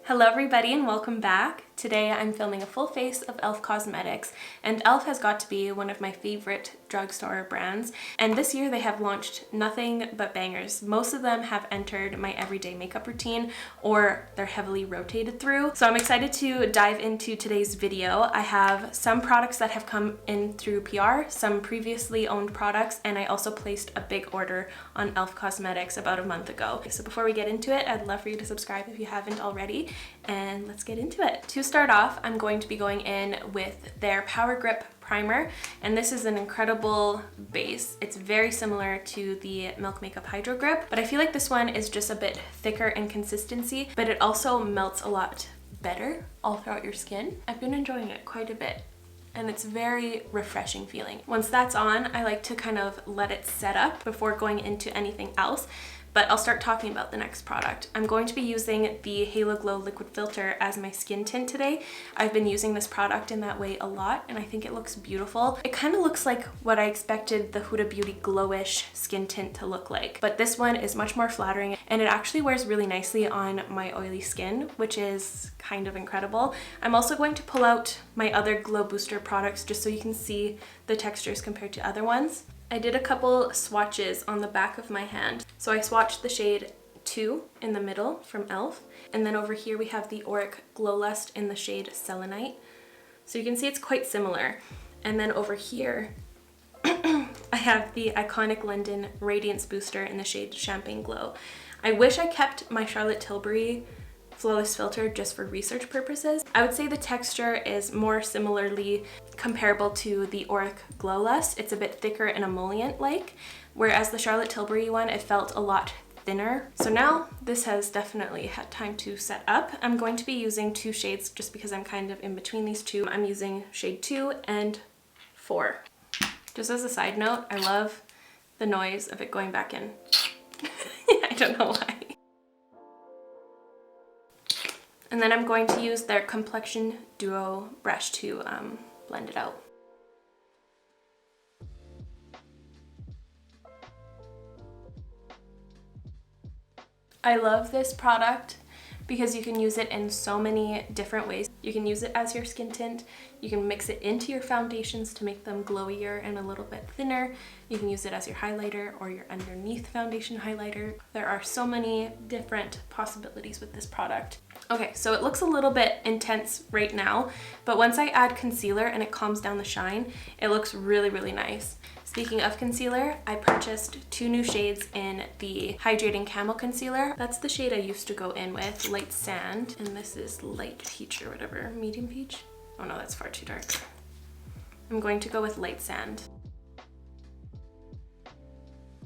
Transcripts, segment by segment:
Hello everybody and welcome back. Today I'm filming a full face of e.l.f. cosmetics, and e.l.f. has got to be one of my favorite drugstore brands, and this year they have launched nothing but bangers. Most of them have entered my everyday makeup routine or they're heavily rotated through. So I'm excited to dive into today's video. I have some products that have come in through PR, some previously owned products, and I also placed a big order on e.l.f. Cosmetics about a month ago. So before we get into it, I'd love for you to subscribe if you haven't already, and let's get into it. To start off, I'm going to be going in with their Power Grip primer, and this is an incredible base. It's very similar to the Milk Makeup Hydro Grip, but I feel like this one is just a bit thicker in consistency, but it also melts a lot better all throughout your skin. I've been enjoying it quite a bit, and it's very refreshing feeling. Once that's on, I like to kind of let it set up before going into anything else. But I'll start talking about the next product. I'm going to be using the Halo Glow Liquid Filter as my skin tint today. I've been using this product in that way a lot, and I think it looks beautiful. It kind of looks like what I expected the Huda Beauty Glowish skin tint to look like, but this one is much more flattering, and it actually wears really nicely on my oily skin, which is kind of incredible. I'm also going to pull out my other Glow Booster products just so you can see the textures compared to other ones. I did a couple swatches on the back of my hand. So I swatched the shade 2 in the middle from e.l.f. And then over here we have the Auric Glow Lust in the shade Selenite. So you can see it's quite similar. And then over here, I have the iconic London Radiance Booster in the shade Champagne Glow. I wish I kept my Charlotte Tilbury Flawless Filter just for research purposes. I would say the texture is more similarly comparable to the Auric Glow Lust. It's a bit thicker and emollient-like, whereas the Charlotte Tilbury one, it felt a lot thinner. So now this has definitely had time to set up. I'm going to be using two shades just because I'm kind of in between these two. I'm using shade 2 and 4. Just as a side note, I love the noise of it going back in. I don't know why. And then I'm going to use their Complexion Duo brush to blend it out. I love this product because you can use it in so many different ways. You can use it as your skin tint, you can mix it into your foundations to make them glowier and a little bit thinner. You can use it as your highlighter or your underneath foundation highlighter. There are so many different possibilities with this product. Okay, so it looks a little bit intense right now, but once I add concealer and it calms down the shine, it looks really, really nice. Speaking of concealer, I purchased 2 new shades in the Hydrating Camo concealer. That's the shade I used to go in with, Light Sand, and this is Light Peach or whatever, medium peach? Oh no, that's far too dark. I'm going to go with Light Sand.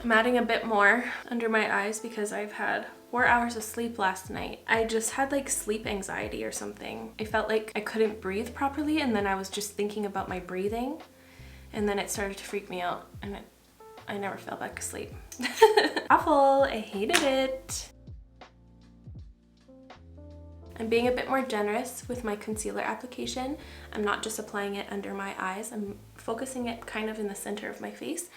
I'm adding a bit more under my eyes because I've had 4 hours of sleep last night. I just had like sleep anxiety or something. I felt like I couldn't breathe properly, and then I was just thinking about my breathing, and then it started to freak me out, and I never fell back asleep. Awful, I hated it. I'm being a bit more generous with my concealer application. I'm not just applying it under my eyes, I'm focusing it kind of in the center of my face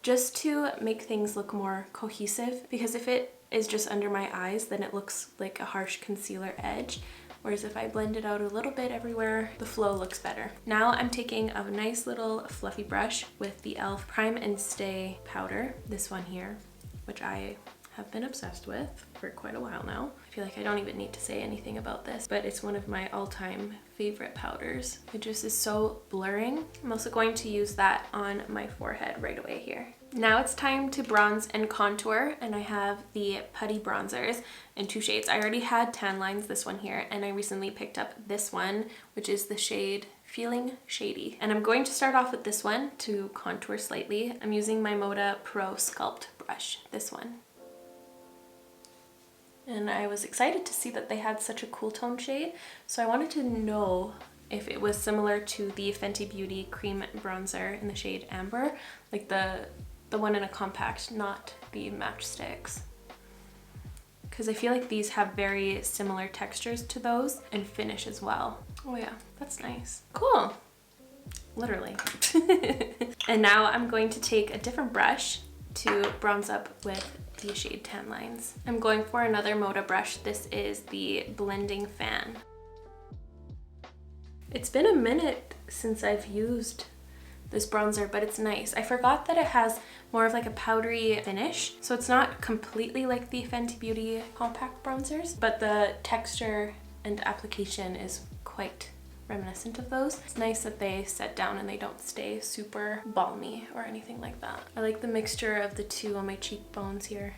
just to make things look more cohesive, because if it is just under my eyes, then it looks like a harsh concealer edge. Whereas if I blend it out a little bit everywhere, the flow looks better. Now I'm taking a nice little fluffy brush with the e.l.f. Prime and Stay powder, this one here, which I have been obsessed with for quite a while now. I feel like I don't even need to say anything about this, but it's one of my all-time favorite powders. It just is so blurring. I'm also going to use that on my forehead right away here. Now it's time to bronze and contour, and I have the Putty Bronzers in 2 shades. I already had tan lines, this one here, and I recently picked up this one, which is the shade Feeling Shady. And I'm going to start off with this one to contour slightly. I'm using my Moda Pro Sculpt brush, this one. And I was excited to see that they had such a cool tone shade, so I wanted to know if it was similar to the Fenty Beauty Cream Bronzer in the shade Amber, like the one in a compact, not the matchsticks. Because I feel like these have very similar textures to those and finish as well. Oh yeah, that's nice. Cool. Literally. And now I'm going to take a different brush to bronze up with the shade Tan Lines. I'm going for another Moda brush. This is the Blending Fan. It's been a minute since I've used this bronzer, but it's nice. I forgot that it has more of like a powdery finish, so it's not completely like the Fenty Beauty compact bronzers, but the texture and application is quite reminiscent of those. It's nice that they set down and they don't stay super balmy or anything like that. I like the mixture of the two on my cheekbones here.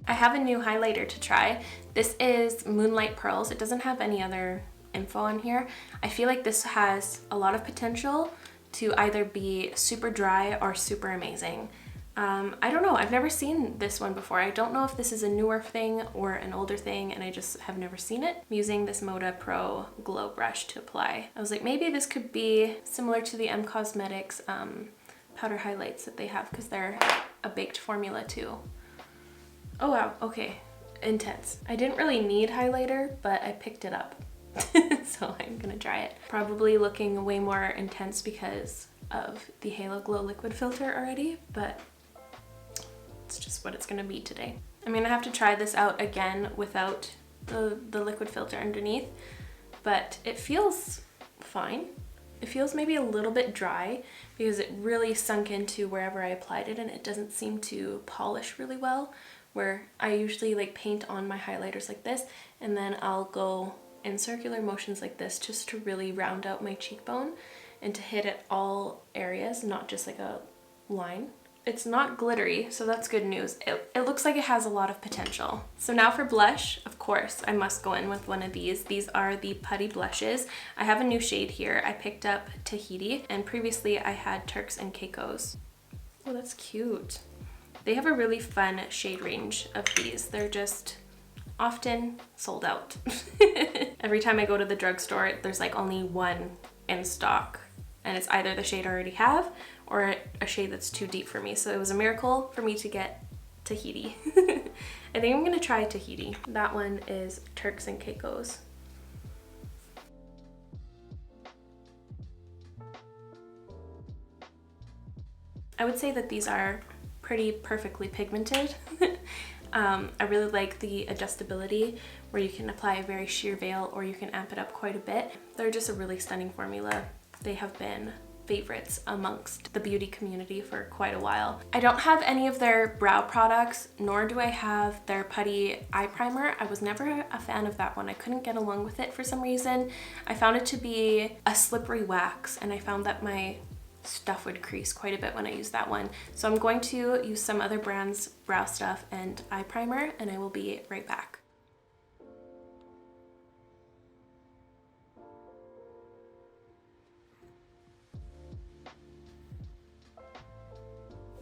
I have a new highlighter to try. This is Moonlight Pearls. It doesn't have any other info on here. I feel like this has a lot of potential to either be super dry or super amazing. I don't know, I've never seen this one before. I don't know if this is a newer thing or an older thing, and I just have never seen it. I'm using this Moda Pro Glow Brush to apply. I was like, maybe this could be similar to the M Cosmetics powder highlights that they have, because they're a baked formula too. Oh wow, okay, intense. I didn't really need highlighter, but I picked it up. So I'm gonna try it. Probably looking way more intense because of the Halo Glow liquid filter already, but it's just what it's gonna be today. I'm gonna have to try this out again without the liquid filter underneath, but it feels fine. It feels maybe a little bit dry because it really sunk into wherever I applied it, and it doesn't seem to polish really well, where I usually like paint on my highlighters like this, and then I'll go in circular motions like this just to really round out my cheekbone and to hit at all areas, not just like a line. It's not glittery, so that's good news. It looks like it has a lot of potential. So now for blush, of course, I must go in with one of these. These are the Putty Blushes. I have a new shade here. I picked up Tahiti, and previously I had Turks and Caicos. Oh, that's cute. They have a really fun shade range of these. They're just often sold out. Every time I go to the drugstore, there's like only one in stock, and it's either the shade I already have or a shade that's too deep for me. So it was a miracle for me to get Tahiti. I think I'm gonna try Tahiti. That one is Turks and Caicos. I would say that these are pretty perfectly pigmented. I really like the adjustability where you can apply a very sheer veil or you can amp it up quite a bit. They're just a really stunning formula. They have been favorites amongst the beauty community for quite a while. I don't have any of their brow products, nor do I have their Putty eye primer. I was never a fan of that one. I couldn't get along with it for some reason. I found it to be a slippery wax, and I found that my stuff would crease quite a bit when I use that one. So I'm going to use some other brands' brow stuff and eye primer, and I will be right back.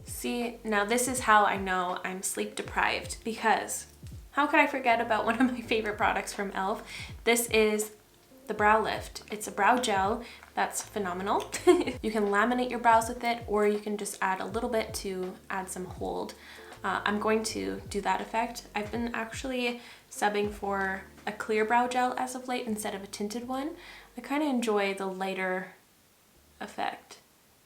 See, now this is how I know I'm sleep deprived, because how could I forget about one of my favorite products from e.l.f.? This is the Brow Lift. It's a brow gel that's phenomenal. You can laminate your brows with it, or you can just add a little bit to add some hold. I'm going to do that effect. I've been actually subbing for a clear brow gel as of late instead of a tinted one. I kind of enjoy the lighter effect.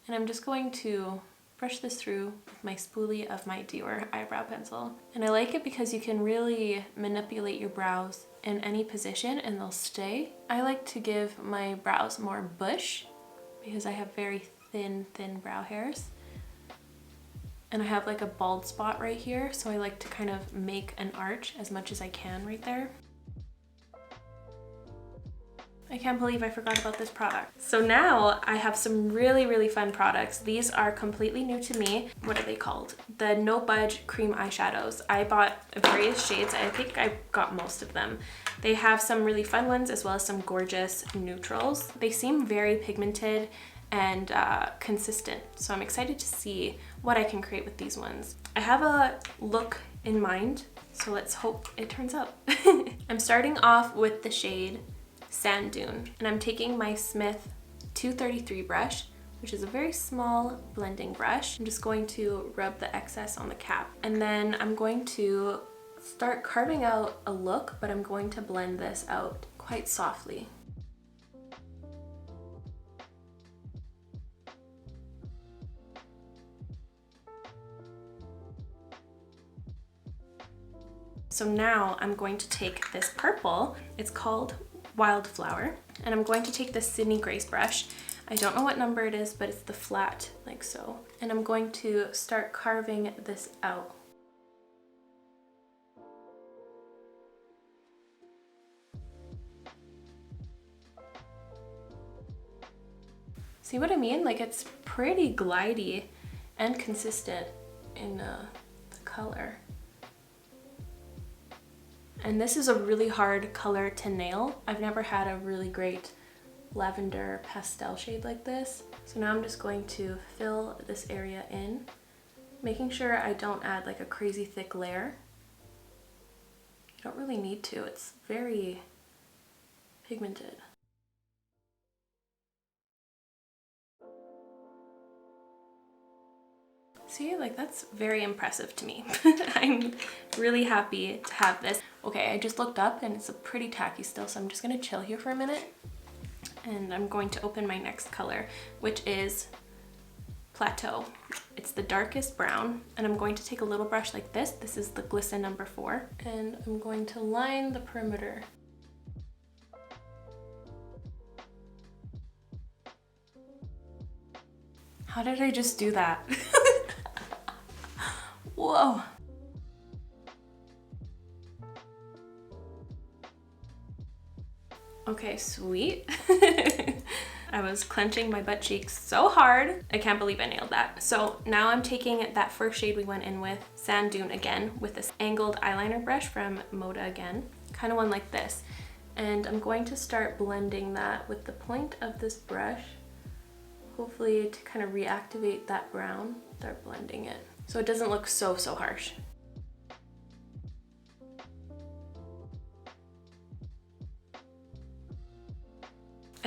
And I'm just going to brush this through with my spoolie of my Dior eyebrow pencil. And I like it because you can really manipulate your brows in any position and they'll stay. I like to give my brows more bush because I have very thin brow hairs. And I have like a bald spot right here, so I like to kind of make an arch as much as I can right there. I can't believe I forgot about this product. So now I have some really fun products. These are completely new to me. What are they called? The No Budge cream eyeshadows. I bought various shades. I think I got most of them. They have some really fun ones as well as some gorgeous neutrals. They seem very pigmented and consistent. So I'm excited to see what I can create with these ones. I have a look in mind, so let's hope it turns out. I'm starting off with the shade Sand Dune, and I'm taking my Smith 233 brush, which is a very small blending brush. I'm just going to rub the excess on the cap, and then I'm going to start carving out a look, but I'm going to blend this out quite softly. So now I'm going to take this purple, it's called Wildflower, and I'm going to take this Sydney Grace brush. I don't know what number it is, but it's the flat, like so. And I'm going to start carving this out. See what I mean? Like, it's pretty glidey and consistent in the color. And this is a really hard color to nail. I've never had a really great lavender pastel shade like this. So now I'm just going to fill this area in, making sure I don't add like a crazy thick layer. You don't really need to, it's very pigmented. See, like that's very impressive to me. I'm really happy to have this. Okay, I just looked up and it's a pretty tacky still, so I'm just gonna chill here for a minute. And I'm going to open my next color, which is Plateau. It's the darkest brown, and I'm going to take a little brush like this. This is the Glisten number 4, and I'm going to line the perimeter. How did I just do that? Whoa. Okay, sweet. I was clenching my butt cheeks so hard. I can't believe I nailed that. So now I'm taking that first shade we went in with, Sand Dune, again, with this angled eyeliner brush from Moda again, kind of one like this. And I'm going to start blending that with the point of this brush, hopefully to kind of reactivate that brown, start blending it. So it doesn't look so harsh.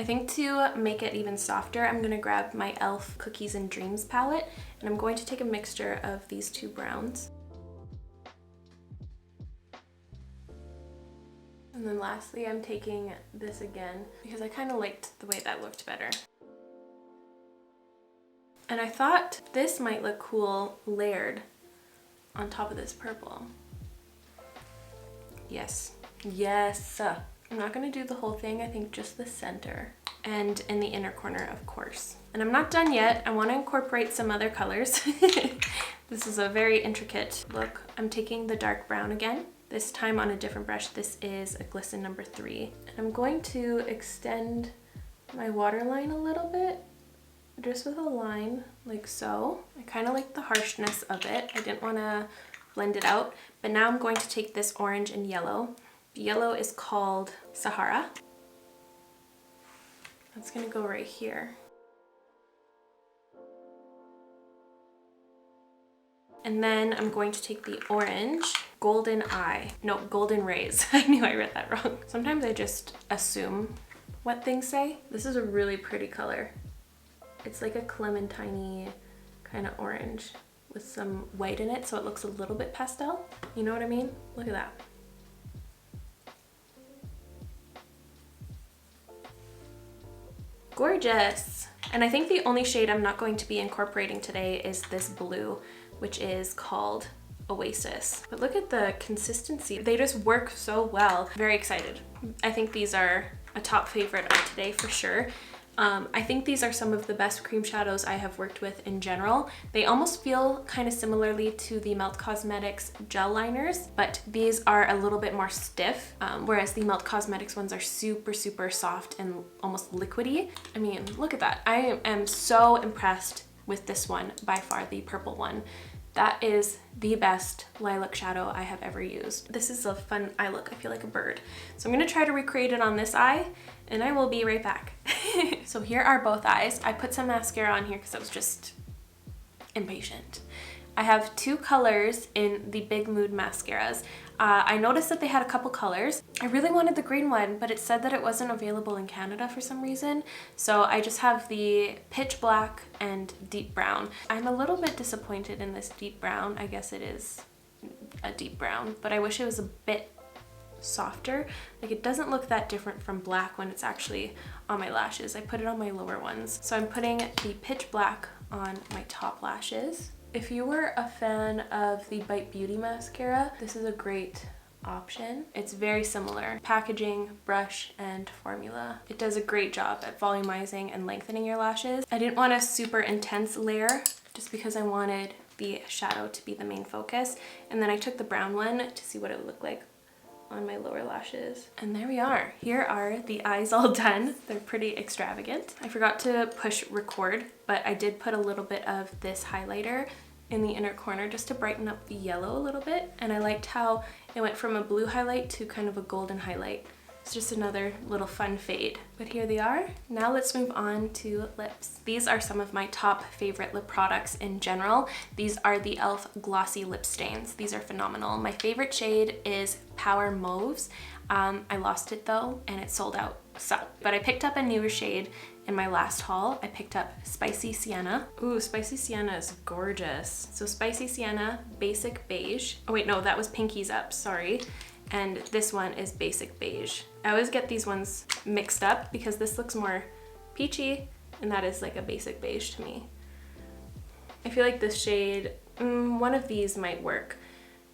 I think to make it even softer, I'm gonna grab my e.l.f. Cookies and Dreams palette, and I'm going to take a mixture of these two browns. And then lastly, I'm taking this again because I kind of liked the way that looked better. And I thought this might look cool layered on top of this purple. Yes, yes. I'm not gonna do the whole thing, I think just the center and in the inner corner, of course. And I'm not done yet. I wanna incorporate some other colors. This is a very intricate look. I'm taking the dark brown again, this time on a different brush. This is a Glisten number 3. And I'm going to extend my waterline a little bit, just with a line like so. I kind of like the harshness of it. I didn't wanna blend it out, but now I'm going to take this orange and yellow. The yellow is called Sahara. That's gonna go right here. And then I'm going to take the orange, Golden Eye. No, Golden Rays. I knew I read that wrong. Sometimes I just assume what things say. This is a really pretty color. It's like a clementine-y kind of orange with some white in it, so it looks a little bit pastel. You know what I mean? Look at that. Gorgeous. And I think the only shade I'm not going to be incorporating today is this blue, which is called Oasis. But look at the consistency. They just work so well. Very excited. I think these are a top favorite of today for sure. I think these are some of the best cream shadows I have worked with in general. They almost feel kind of similarly to the Melt Cosmetics gel liners, but these are a little bit more stiff, whereas the Melt Cosmetics ones are super soft and almost liquidy. I mean, look at that. I am so impressed with this one, by far the purple one. That is the best lilac shadow I have ever used. This is a fun eye look. I feel like a bird. So I'm gonna try to recreate it on this eye, and I will be right back. So here are both eyes. I put some mascara on here because I was just impatient. I have two colors in the Big Mood mascaras. I noticed that they had a couple colors. I really wanted the green one, but it said that it wasn't available in Canada for some reason. So I just have the Pitch Black and Deep Brown. I'm a little bit disappointed in this deep brown. I guess it is a deep brown, but I wish it was a bit softer. Like, it doesn't look that different from black when it's actually on my lashes. I put it on my lower ones. So I'm putting the Pitch Black on my top lashes. If you were a fan of the Bite Beauty mascara, this is a great option. It's very similar. Packaging, brush, and formula. It does a great job at volumizing and lengthening your lashes. I didn't want a super intense layer just because I wanted the shadow to be the main focus. And then I took the brown one to see what it would look like on my lower lashes. And there we are. Here are the eyes all done. They're pretty extravagant. I forgot to push record, but I did put a little bit of this highlighter in the inner corner just to brighten up the yellow a little bit. And I liked how it went from a blue highlight to kind of a golden highlight. It's just another little fun fade. But here they are. Now let's move on to lips. These are some of my top favorite lip products in general. These are the e.l.f. Glossy Lip Stains. These are phenomenal. My favorite shade is Power Mauves. I lost it though, and it sold out. But I picked up a newer shade in my last haul. I picked up Spicy Sienna. Ooh, Spicy Sienna is gorgeous. So Spicy Sienna, Basic Beige. Oh wait, no, that was Pinkies Up, sorry. And this one is Basic Beige. I always get these ones mixed up because this looks more peachy and that is like a basic beige to me. I feel like this shade, one of these might work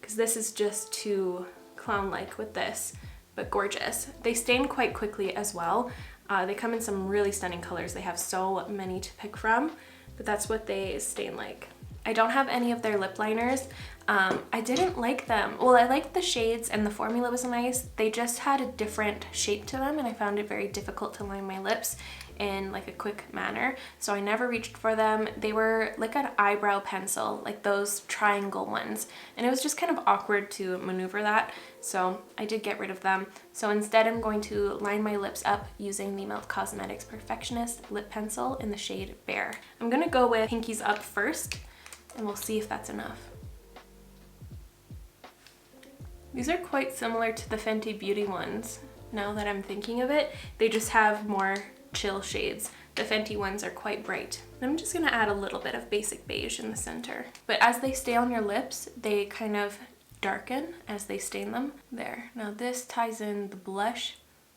because this is just too clown-like with this, but gorgeous. They stain quite quickly as well. They come in some really stunning colors. They have so many to pick from, but that's what they stain like. I don't have any of their lip liners. I didn't like them. Well, I liked the shades and the formula was nice. They just had a different shape to them and I found it very difficult to line my lips in like a quick manner. So I never reached for them. They were like an eyebrow pencil, like those triangle ones. And it was just kind of awkward to maneuver that. So I did get rid of them. So instead I'm going to line my lips up using the Melt Cosmetics Perfectionist Lip Pencil in the shade Bare. I'm gonna go with Pinkies Up first and we'll see if that's enough. These are quite similar to the Fenty Beauty ones. Now that I'm thinking of it, they just have more chill shades. The Fenty ones are quite bright. I'm just gonna add a little bit of Basic Beige in the center. But as they stay on your lips, they kind of darken as they stain them. There. Now this ties in the blush.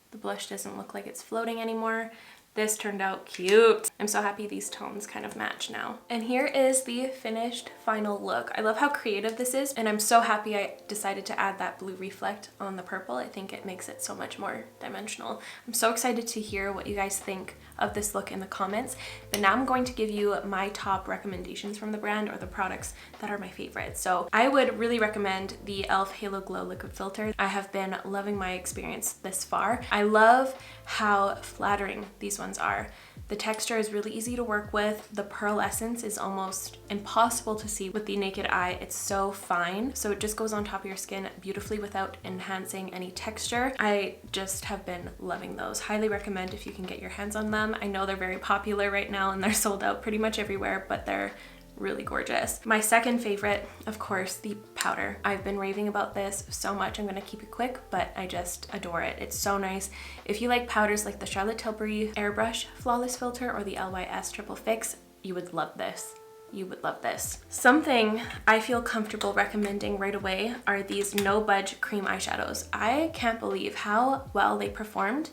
The blush doesn't look like it's floating anymore. This turned out cute. I'm so happy these tones kind of match now. And here is the finished final look. I love how creative this is, and I'm so happy I decided to add that blue reflect on the purple. I think it makes it so much more dimensional. I'm so excited to hear what you guys think of this look in the comments. But now I'm going to give you my top recommendations from the brand, or the products that are my favorites. So I would really recommend the e.l.f. Halo Glow Liquid Filter. I have been loving my experience this far. I love how flattering these ones are. The texture is really easy to work with. The pearl essence is almost impossible to see with the naked eye. It's so fine, so it just goes on top of your skin beautifully without enhancing any texture. I just have been loving those. Highly recommend if you can get your hands on them. I know they're very popular right now and they're sold out pretty much everywhere, but they're really gorgeous. My second favorite, of course, the powder. I've been raving about this so much. I'm gonna keep it quick, but I just adore it. It's so nice. If you like powders like the Charlotte Tilbury Airbrush Flawless Filter or the LYS Triple Fix, you would love this. You would love this. Something I feel comfortable recommending right away are these No Budge cream eyeshadows. I can't believe how well they performed,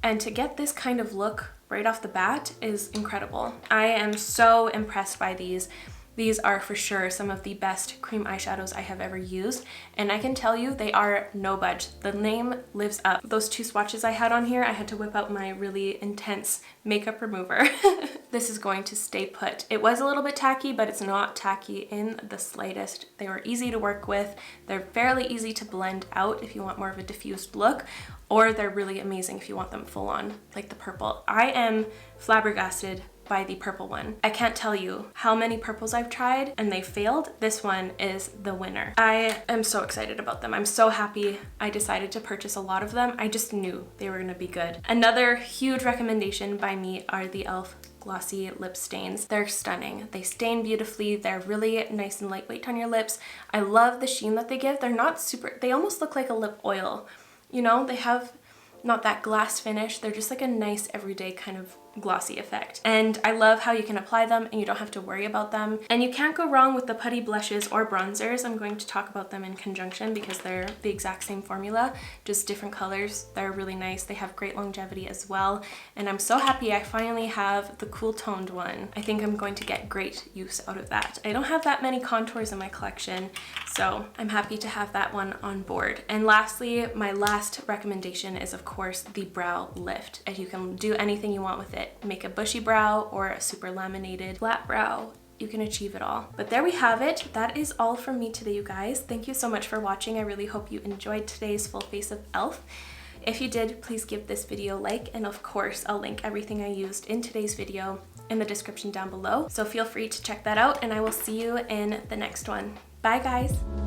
and to get this kind of look right off the bat is incredible. I am so impressed by these. These are for sure some of the best cream eyeshadows I have ever used, and I can tell you they are no budge. The name lives up. Those two swatches I had on here, I had to whip out my really intense makeup remover. This is going to stay put. It was a little bit tacky, but it's not tacky in the slightest. They were easy to work with. They're fairly easy to blend out if you want more of a diffused look, or they're really amazing if you want them full on, like the purple. I am flabbergasted by the purple one. I can't tell you how many purples I've tried and they failed. This one is the winner. I am so excited about them. I'm so happy I decided to purchase a lot of them. I just knew they were gonna be good. Another huge recommendation by me are the e.l.f. Glossy Lip Stains. They're stunning. They stain beautifully. They're really nice and lightweight on your lips. I love the sheen that they give. They're not super, they almost look like a lip oil. You know, they have not that glass finish. They're just like a nice everyday kind of glossy effect. And I love how you can apply them and you don't have to worry about them. And you can't go wrong with the Putty blushes or bronzers. I'm going to talk about them in conjunction because they're the exact same formula, just different colors. They're really nice. They have great longevity as well. And I'm so happy I finally have the cool toned one. I think I'm going to get great use out of that. I don't have that many contours in my collection, so I'm happy to have that one on board. And lastly, my last recommendation is of course the brow lift. And you can do anything you want with it. Make a bushy brow or a super laminated flat brow. You can achieve it all. But there we have it. That is all from me today, you guys. Thank you so much for watching. I really hope you enjoyed today's full face of e.l.f. If you did, please give this video a like, and of course I'll link everything I used in today's video in the description down below. So feel free to check that out, and I will see you in the next one. Bye guys!